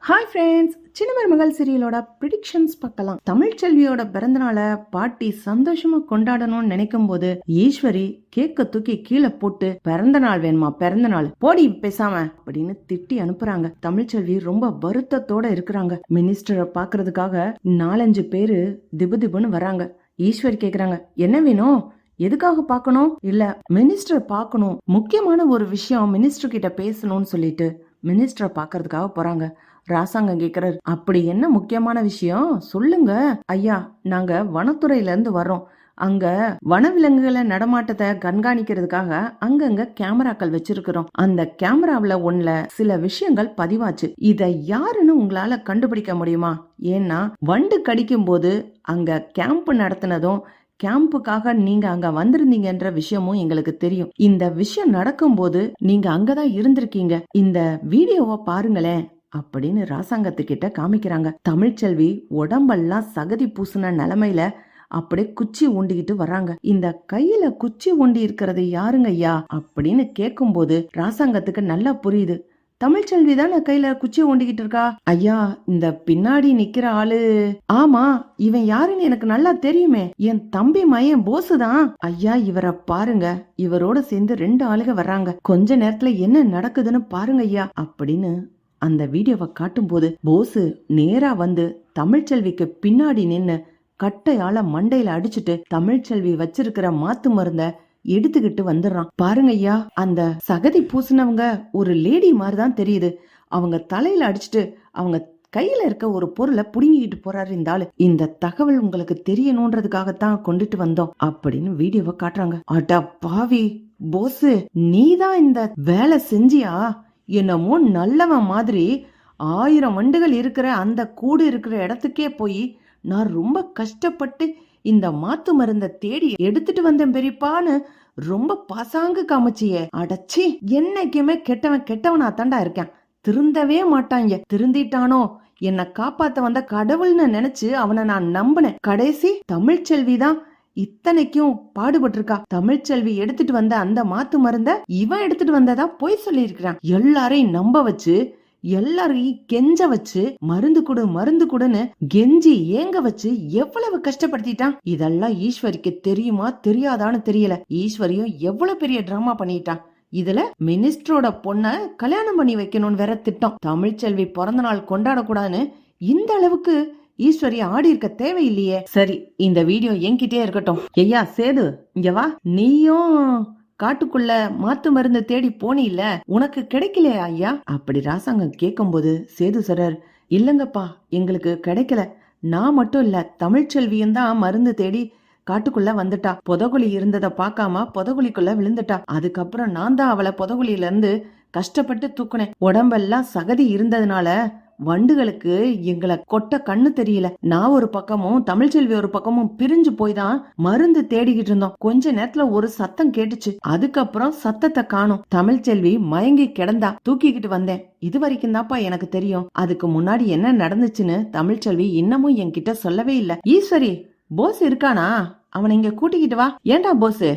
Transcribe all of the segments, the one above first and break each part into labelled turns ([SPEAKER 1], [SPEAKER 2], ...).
[SPEAKER 1] Hi friends, சின்ன மருமகள் சீரியலோட predictions பார்க்கலாம். தமிழ்ச்செல்வியோட பிறந்தநாளை பாட்டி சந்தோஷமா கொண்டாடணும்னு நினைக்கும் போது ஈஸ்வரி கேக்க தூக்கி கீழே போட்டு பிறந்த நாள் வேணுமா, பிறந்த நாள் போடி பேசாம அப்படின்னு திட்டி அனுப்புறாங்க. தமிழ்ச்செல்வி ரொம்ப வருத்தத்தோட இருக்கிறாங்க. மினிஸ்டரை பாக்குறதுக்காக 4-5 பேரு திபுன்னு வராங்க. ஈஸ்வரி கேக்குறாங்க, என்ன வேணும், எதுக்காக பாக்கணும்? இல்ல மினிஸ்டர் பாக்கணும், முக்கியமான ஒரு விஷயம் மினிஸ்டர் கிட்ட பேசணும்னு சொல்லிட்டு மினிஸ்டரை பாக்குறதுக்காக போறாங்க. ராசாங்கம் கேக்குறாரு, அப்படி என்ன முக்கியமான விஷயம் சொல்லுங்க ஐயா. நாங்க வனத்துறையில இருந்து வர்றோம். அங்க வனவிலங்குகளை நடமாட்டத்தை கண்காணிக்கிறதுக்காக அங்கங்க கேமராக்கள் வச்சிருக்கிறோம். அந்த கேமராவில ஒண்ணுல சில விஷயங்கள் பதிவாச்சு. இத யாருன்னு உங்களால கண்டுபிடிக்க முடியுமா? ஏன்னா வண்டு கடிக்கும் போது அங்க கேம்ப் நடத்தினதும் கேம்புக்காக நீங்க அங்க வந்திருந்தீங்கன்ற விஷயமும் எங்களுக்கு தெரியும். இந்த விஷயம் நடக்கும் போது நீங்க அங்கதான் இருந்திருக்கீங்க. இந்த வீடியோவை பாருங்களேன் அப்படின்னு ராசாங்கத்துக்கிட்ட காமிக்கிறாங்க. தமிழ்ச்செல்வி உடம்பெல்லாம் சகதி பூசின நிலைமையில அப்படியே குச்சி ஊண்டிக்கிட்டு வர்றாங்க. இந்த கையில குச்சி ஊண்டி இருக்கிறது யாருங்க ஐயா அப்படின்னு கேட்கும் போது ராசாங்கத்துக்கு நல்லா புரியுது. தமிழ்ச்செல்வி தானே கையில குச்சி ஊண்டிக்கிட்டு இருக்கா. ஐயா, இந்த பின்னாடி நிக்கிற ஆளு, ஆமா இவன் யாருன்னு எனக்கு நல்லா தெரியுமே, என் தம்பி மயன் போசு தான். ஐயா இவரை பாருங்க, இவரோட சேர்ந்து 2 ஆளுக வர்றாங்க. கொஞ்ச நேரத்துல என்ன நடக்குதுன்னு பாருங்க ஐயா அப்படின்னு அந்த வீடியோவை காட்டும் போது போசு நேரா வந்து தமிழ்ச்செல்விக்கு பின்னாடி நின்னு கட்டையால மண்டையில அடிச்சுட்டு தமிழ்ச்செல்வி வச்சிருக்கிற மாத்து மருந்த எடுத்துக்கிட்டு வந்துடுறான். பாருங்க ஐயா, அந்த சகதி பூசினவங்க ஒரு லேடி மாதிரிதான் தெரியுது. அவங்க தலையில அடிச்சுட்டு அவங்க கையில இருக்க ஒரு பொருளை புடுங்கிட்டு போறாரு இந்த ஆளு. இந்த தகவல் உங்களுக்கு தெரியணும்ன்றதுக்காகத்தான் கொண்டுட்டு வந்தோம் அப்படின்னு வீடியோவை காட்டுறாங்க. அடா பாவி போசு, நீதான் இந்த வேலை செஞ்சியா? என்னமோ நல்லவன் மாதிரி 1000 வண்டுகள் இருக்கிற அந்த கூடு இருக்கிற இடத்துக்கே போய் நான் ரொம்ப கஷ்டப்பட்டு இந்த மாத்து மருந்த தேடி எடுத்துட்டு வந்தேன் பெரியப்பான்னு ரொம்ப பாசாங்கு காமிச்சியே. அடச்சி, என்னைக்குமே கெட்டவன் கெட்டவனா தாண்டா இருக்கேன், திருந்தவே மாட்டாங்க. திருந்திட்டானோ, என்னை காப்பாத்த வந்த கடவுள்னு நினைச்சு அவனை நான் நம்பினேன். கடைசி தமிழ்ச்செல்வி தான் இத்தனைக்கும் பாடுபட்டு இருக்கா. தமிழ்ச்செல்வி எடுத்துட்டு வந்த அந்த மாத்து மருந்த இவன் எடுத்துட்டு வந்ததா போய் சொல்லி இருக்கிறான். எல்லாரையும் நம்ப வச்சு, எல்லாரையும் கெஞ்ச வச்சு, மருந்து கொடு மருந்து கொடுன்னு கெஞ்சி ஏங்க வச்சு எவ்வளவு கஷ்டப்படுத்திட்டான். இதெல்லாம் ஈஸ்வரிக்கு தெரியுமா தெரியாதான்னு தெரியல. ஈஸ்வரியும் எவ்வளவு பெரிய டிராமா பண்ணிட்டான். இதுல மினிஸ்டரோட பொண்ண கல்யாணம் பண்ணி வைக்கணும்னு வேற திட்டம். தமிழ்ச்செல்வி பிறந்த நாள் கொண்டாடக்கூடாதுன்னு இந்த அளவுக்கு ஈஸ்வரி ஆடி இருக்க தேவையில்லையே. சரி, இந்த வீடியோ என்கிட்டே இருக்கட்டும். ஐயா சேது, இங்க வா. நீயும் காட்டுக்குள்ள மாத்து மருந்து தேடி போனில்ல, உனக்கு கிடைக்கலையா ஐயா அப்படி ராசாங்கம் கேட்கும் போது சேது சார், இல்லங்கப்பா எங்களுக்கு கிடைக்கல. நான் மட்டும் இல்ல, தமிழ்ச்செல்வியும் தான் மருந்து தேடி காட்டுக்குள்ள வந்துட்டா. புதகுழி இருந்ததை பார்க்காம புதகுழிக்குள்ள விழுந்துட்டா. அதுக்கப்புறம் நான் தான் அவளை புதகுழியில இருந்து கஷ்டப்பட்டு தூக்குனேன். உடம்பெல்லாம் சகதி இருந்ததுனால வண்டுகளுக்கு எங்களை கொட்ட கண்ணு தெரியல. நான் ஒரு பக்கமும் தமிழ்ச்செல்வி ஒரு பக்கமும் பிரிஞ்சு போய் தான் மருந்து தேடிக்கிட்டு இருந்தோம். கொஞ்ச நேரத்துல ஒரு சத்தம் கேட்டுச்சு. அதுக்கப்புறம் சத்தத்தை காணோம். தமிழ்ச்செல்வி மயங்கி கிடந்தா, தூக்கிக்கிட்டு வந்தேன். இது வரைக்கும் தான்ப்பா எனக்கு தெரியும். அதுக்கு முன்னாடி என்ன நடந்துச்சுன்னு தமிழ்ச்செல்வி இன்னமும் என்கிட்ட சொல்லவே இல்ல. ஈஸ்வரி, போஸ் இருக்கானா? அவனை இங்க கூட்டிக்கிட்டு வா. ஏண்டா போஸ்,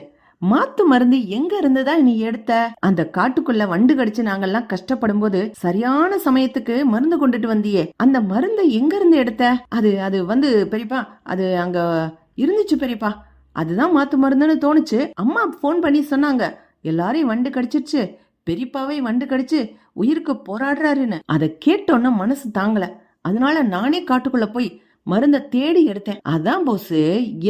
[SPEAKER 1] மாத்து மருந்து எங்க இருந்துதா நீ எடுத்த? அந்த காட்டுக்குள்ள வண்டு கடிச்சு நாங்கெல்லாம் கஷ்டப்படும் போது சரியான சமயத்துக்கு மருந்து கொண்டுட்டு வந்தியே, அந்த மருந்தை எங்க இருந்து எடுத்த? அது வந்து பெரியப்பா, அது அங்க இருந்துச்சு பெரியப்பா, அதுதான் மாத்து மருந்துன்னு தோணுச்சு. அம்மா போன் பண்ணி சொன்னாங்க, எல்லாரையும் வண்டு கடிச்சிருச்சு, பெரியப்பாவே வண்டு கடிச்சு உயிருக்கு போராடுறாருன்னு. அதை கேட்டோன்னா மனசு தாங்கல. அதனால நானே காட்டுக்குள்ள போய் மருந்த தேடி எடுத்தேன். அதான் போஸ்,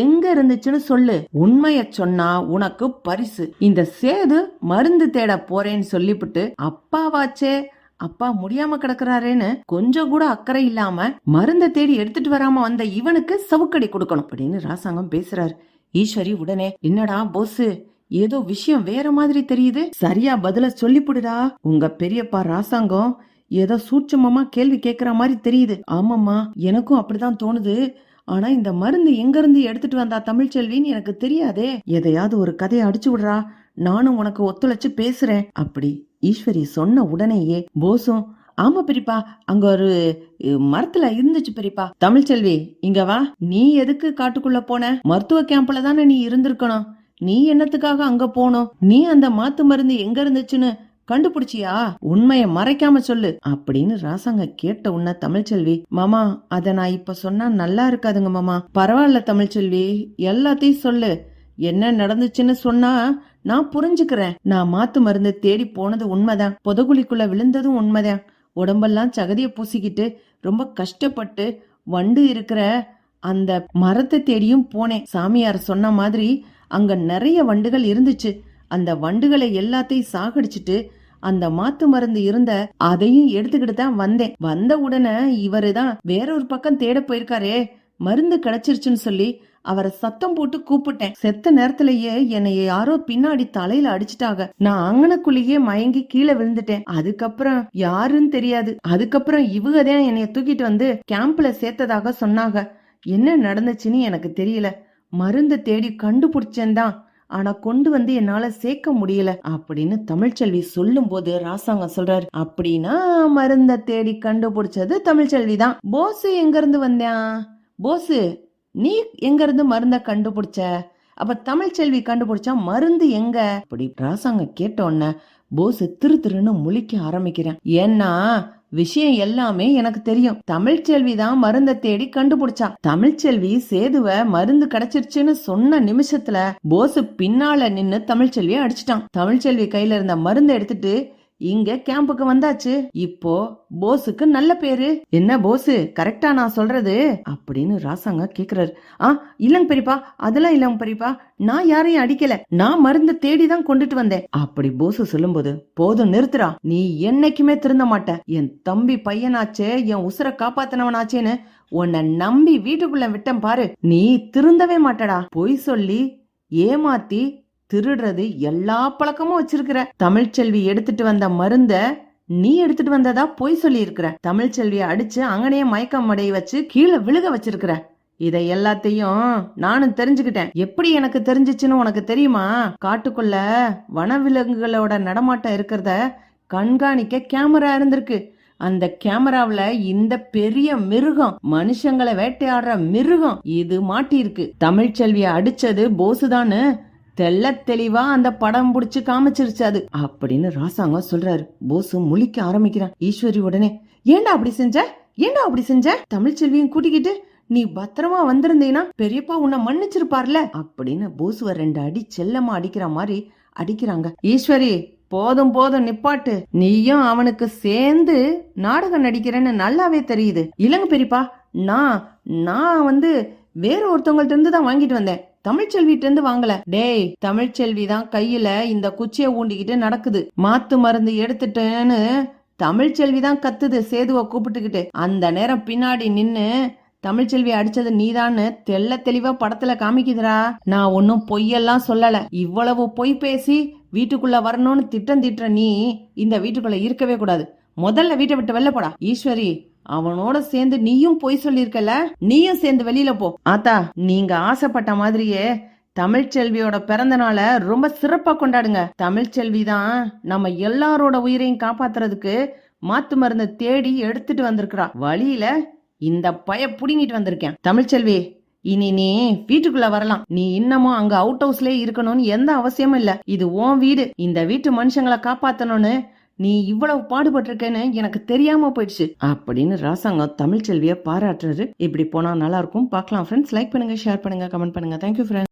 [SPEAKER 1] எங்க இருந்துச்சுன்னு சொல்லு. உண்மைய சொன்னா உனக்கு பரிசு. இந்த சேது மருந்து தேட போறேன்னு சொல்லிவிட்டு அப்பாவாச்சே, அப்பா முடியாம கிடக்குறாரேன்னு கொஞ்சம் கூட அக்கறை இல்லாம மருந்த தேடி எடுத்துட்டு வராம வந்த இவனுக்கு சவுக்கடி கொடுக்கணும் அப்படின்னு ராசாங்கம் பேசுறாரு. ஈஸ்வரி உடனே, என்னடா போஸ், ஏதோ விஷயம் வேற மாதிரி தெரியுது, சரியா பதில சொல்லிப்புடுடா. உங்க பெரியப்பா ராசாங்கம் ஏதோ சூட்சமமா கேள்வி கேட்கிற மாதிரி தெரியுது. ஆமாம்மா, எனக்கும் அப்படிதான் தோணுது. ஆனா இந்த மருந்து எங்க இருந்து எடுத்துட்டு வந்தா தமிழ்ச்செல்வின்னு எனக்கு தெரியாதே. எதையாவது ஒரு கதையை அடிச்சு விடுறா, நானும் உனக்கு ஒத்துழைச்சு பேசுறேன் அப்படி ஈஸ்வரி சொன்ன உடனேயே போசும், ஆமா பெரியப்பா, அங்க ஒரு மரத்துல இருந்துச்சு பெரியப்பா. தமிழ்ச்செல்வி இங்க வா. நீ எதுக்கு காட்டுக்குள்ள போன? மருத்துவ கேம்ப்ல தானே நீ இருந்திருக்கணும். நீ என்னத்துக்காக அங்க போனோம்? நீ அந்த மாத்து மருந்து எங்க இருந்துச்சுன்னு கண்டுபிடிச்சியா? உண்மைய மறைக்காம சொல்லு அப்படின்னு ராசாங்க கேட்ட உடனே தமிழ்ச்செல்வி, மாமா அத நான் இப்ப சொன்னா நல்லா இருக்காதுங்க மாமா. பரவாயில்ல தமிழ்ச்செல்வி, எல்லாத்தையும் சொல்லு. என்ன நடந்துச்சுன்னு சொன்னா நான் புரிஞ்சுக்கிறேன். நான் மாத்து மருந்து தேடி போனது உண்மைதான், புதகுழிக்குள்ள விழுந்ததும் உண்மைதான். உடம்பெல்லாம் சகதிய பூசிக்கிட்டு ரொம்ப கஷ்டப்பட்டு வண்டு இருக்கிற அந்த மரத்தை தேடியும் போனேன். சாமியார் சொன்ன மாதிரி அங்க நிறைய வண்டுகள் இருந்துச்சு. அந்த வண்டுகளை எல்லாத்தையும் சாகடிச்சிட்டு அந்த மாத்து மருந்து இருந்த அதையும் எடுத்துக்கிட்டு தான் வந்தேன். வந்த உடனே இவரு தான் வேறொரு பக்கம் தேட போயிருக்காரே, மருந்து கிடைச்சிருச்சுன்னு சொல்லி அவரை சத்தம் போட்டு கூப்பிட்டேன். செத்த நேரத்திலேயே என்னை யாரோ பின்னாடி தலையில அடிச்சிட்டாங்க. நான் அங்கனக்குள்ளேயே மயங்கி கீழே விழுந்துட்டேன். அதுக்கப்புறம் யாருன்னு தெரியாது. அதுக்கப்புறம் இவங்க தான் என்னைய தூக்கிட்டு வந்து கேம்ப்ல சேர்த்ததாக சொன்னாங்க. என்ன நடந்துச்சுன்னு எனக்கு தெரியல. மருந்து தேடி கண்டுபிடிச்சேன் தான், ஆனா கொண்டு வந்து என்னால சேர்க்க முடியல அப்படின்னு தமிழ்ச்செல்வி சொல்லும் போது ராசாங்க சொல்றாரு, அப்படின்னா மருந்த தேடி கண்டுபிடிச்சது தமிழ்ச்செல்வி தான். போஸ் எங்க இருந்து வந்தான்? போஸ் நீ எங்க இருந்து மருந்த கண்டுபிடிச்ச? அப்ப தமிழ்ச்செல்வி கண்டுபிடிச்சா மருந்து எங்க? அப்படி ராசாங்க கேட்ட உடனே போஸ் திருன்னு முழிக்க ஆரம்பிக்கிறேன். ஏன்னா விஷயம் எல்லாமே எனக்கு தெரியும். தமிழ்ச்செல்வி தான் மருந்த தேடி கண்டுபிடிச்சா. தமிழ்ச்செல்வி சேதுவ மருந்து கிடைச்சிருச்சுன்னு சொன்ன நிமிஷத்துல போஸ் பின்னால நின்னு தமிழ்ச்செல்விய அடிச்சிட்டான். தமிழ்ச்செல்வி கையில இருந்த மருந்தை எடுத்துட்டு இங்க கேம்புக்கு வந்தாச்சு. இப்போ போஸுக்கு நல்ல பேரு. என்ன போஸ், கரெக்டா நான் சொல்றது அப்படின்னு ராசாங்க கேக்குறாரு. இல்லங்க பெரியப்பா, அதெல்லாம் இல்லங்க பெரியப்பா, நான் யாரையும் அடிக்கல, நான் மருந்த தேடிதான் கொண்டுட்டு வந்தேன் அப்படி போஸ் சொல்லும் போது, போதும் நிறுத்துறா, நீ என்னைக்குமே திருந்த மாட்ட. என் தம்பி பையனாச்சே, என் உசுரை காப்பாத்தினவனாச்சேன்னு உன்னை நம்பி வீட்டுக்குள்ள விட்டம் பாரு, நீ திருந்தவே மாட்டடா. பொய் சொல்லி ஏமாத்தி திருடுறது எல்லா பழக்கமும் வச்சிருக்கிற. தமிழ்ச்செல்வி எடுத்துட்டு வந்த மருந்த நீ எடுத்துட்டு வந்ததா பொய் சொல்லி இருக்கிற. தமிழ்ச்செல்விய அடிச்சு அங்கனையே மயக்கம் அடைய வச்சு கீழே விழுக வச்சிருக்கிற. இதை எல்லாத்தையும் நானும் தெரிஞ்சுக்கிட்டேன். எப்படி எனக்கு தெரிஞ்சிச்சுன்னு உனக்கு தெரியுமா? காட்டுக்குள்ள வனவிலங்குகளோட நடமாட்டம் இருக்கிறத கண்காணிக்க கேமரா இருந்திருக்கு. அந்த கேமராவில இந்த பெரிய மிருகம், மனுஷங்களை வேட்டையாடுற மிருகம் இது மாட்டி இருக்கு. தமிழ்ச்செல்விய அடிச்சது போசுதான்னு தெல்ல தெளிவா அந்த படம் புடிச்சு காமிச்சிருச்சு அது அப்படின்னு ராசாங்க சொல்றாரு. போசு முழிக்க ஆரம்பிக்கிறான். ஈஸ்வரி உடனே, ஏண்டா அப்படி செஞ்ச, ஏண்டா அப்படி செஞ்ச? தமிழ்ச்செல்வியும் கூட்டிக்கிட்டு நீ பத்திரமா வந்திருந்தீனா பெரியப்பா உன்னை மன்னிச்சிருப்பார்ல அப்படின்னு போசுவ 2 அடி செல்லமா அடிக்கிற மாதிரி அடிக்கிறாங்க. ஈஸ்வரி போதும் போதும் நிப்பாட்டு, நீயும் அவனுக்கு சேர்ந்து நாடகம் நடிக்கிறேன்னு நல்லாவே தெரியுது. இல்லங்க பெரியப்பா, நான் வந்து வேற ஒருத்தவங்கள்ட்ட இருந்து தான் வாங்கிட்டு வந்தேன், தமிழ்ச்செல்விட்ட இருந்து வாங்கல. டேய், தமிழ்ச்செல்வி தான் கையில இந்த குச்சிய ஊண்டிக்கிட்டு நடக்குது. மாத்து மருந்து எடுத்துட்டேன்னு தமிழ்ச்செல்வி தான் கத்துது சேதுவ கூப்பிட்டுக்கிட்டு. அந்த நேரம் பின்னாடி நின்னு தமிழ்ச்செல்வி அடிச்சது நீதான்னு தெல்ல தெளிவா படத்துல காமிக்குதுரா. நான் ஒன்னும் பொய்யெல்லாம் சொல்லல. இவ்வளவு பொய் பேசி வீட்டுக்குள்ள வரணும்னு திட்டம் திட்டுற நீ இந்த வீட்டுக்குள்ள இருக்கவே கூடாது. முதல்ல வீட்டை விட்டு வெளில போடா. ஈஸ்வரி, அவனோட சேர்ந்து நீயும் பொய் சொல்லிருக்கல, நீயும் சேர்ந்து வெளியில போ. ஆத்தா, நீங்க ஆசைப்பட்ட மாதிரியே தமிழ்ச்செல்வியோட பிறந்த நாளை ரொம்ப சிறப்பா கொண்டாடுங்க. தமிழ்ச்செல்வி தான் நம்ம எல்லாரோட உயிரையும் காப்பாத்துறதுக்கு மாத்து மருந்து தேடி எடுத்துட்டு வந்திருக்கிறா. வழியில இந்த பய புடிங்கிட்டு வந்திருக்கேன். தமிழ்ச்செல்வி, இனி நீ வீட்டுக்குள்ள வரலாம். நீ இன்னமும் அங்க அவுட் ஹவுஸ்லயே இருக்கணும்னு எந்த அவசியமும் இல்ல. இது உன் வீடு. இந்த வீட்டு மனுஷங்களை காப்பாத்தணும்னு நீ இவ்வளவு பாடுபட்டிருக்கேன்னு எனக்கு தெரியாம போயிடுச்சு அப்படின்னு ராசாங்க தமிழ்ச்செல்விய பாராட்டுறாரு. இப்படி போனா நல்லா இருக்கும். பார்க்கலாம் ஃப்ரெண்ட்ஸ். லைக் பண்ணுங்க, ஷேர் பண்ணுங்க, கமெண்ட் பண்ணுங்க. Thank you friends.